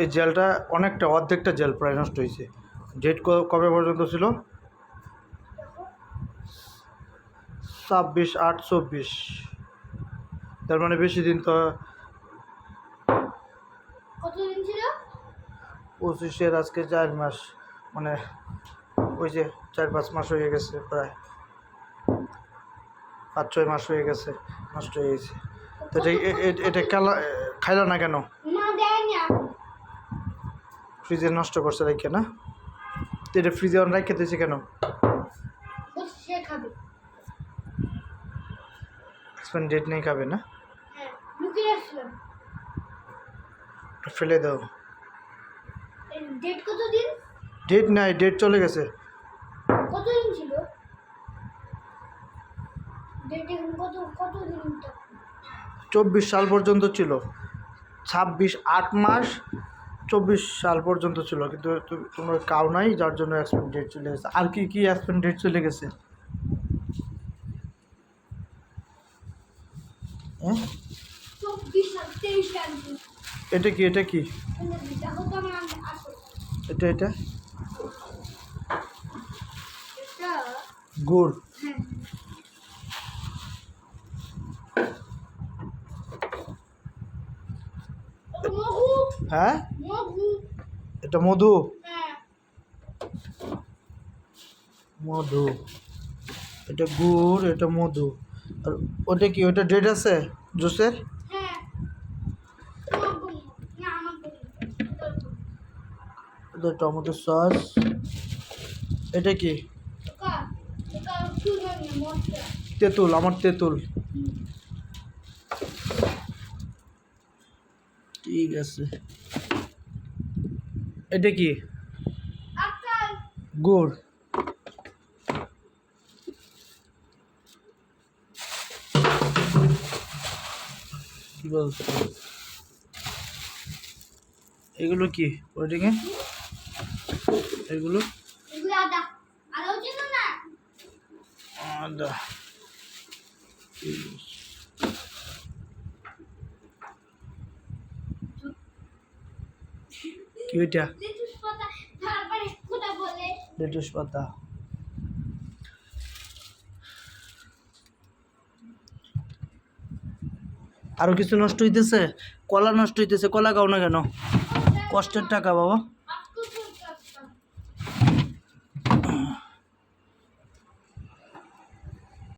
এই জেলটা অনেকটা অর্ধেকটা জেল প্রায় নষ্ট হয়েছে। ডেট কবে পর্যন্ত ছিল? 26/8/24। তার মানে বেশি দিন তো। কতদিন ছিল? 25-এর আজকে 4 মাস, মানে ওই যে 4-5 মাস হয়ে গেছে, প্রায় 5-6 মাস হয়ে গেছে নষ্ট হয়ে গেছে। তো এটা খাইলা না কেন? না দেয় না, ফ্রিজে নষ্ট করছে রাইখে না? তো এটা ফ্রিজে অন রাইখে দিয়েছে কেন? সে খাবে। এক্সপায়ারি ডেট নেই, খাবে না? হ্যাঁ, লুকিয়ে রাখছিলাম। ফেলে দাও। ডেট কতদিন? ডেট নাই, ডেট চলে গেছে। কতদিন ছিল ডেট? এখন কতদিন? 24 সাল পর্যন্ত ছিল। 26/8 মাস 24 সাল পর্যন্ত ছিল, কিন্তু তোমরা কাউ নাই, যার জন্য এক্সপায়ারি ডেট চলে গেছে। আর কি কি এক্সপায়ারি ডেট চলে গেছে? হ্যাঁ, 24 সাল 23 সাল। এটা কি? এটা কি? দেখো তো আমার আসো। এটা এটা গুড়। হ্যাঁ, মধু। হ্যাঁ, মধু। এটা মধু। হ্যাঁ, মধু। এটা গুড়, এটা মধু। আর ওটা কি? ওটা ডেট আছে জুসের? হ্যাঁ। না আমার এটা টমেটো সস। এটা কি? তেঁতুল, আমার তেঁতুল। ঠিক আছে। এটা কি? গুড়। কি বলছো? এগুলো কি ওয়েটিংয়ে? এগুলো আদা। আদা ছিল না? আদা। কি এটা? লেটুস পাতা। তারপরে কোথা বলে? লেটুস পাতা। আরো কিছু নষ্ট হইতেছে? কলা নষ্ট হইতেছে, কলা খাও না কেন? কষ্টের টাকা বাবা।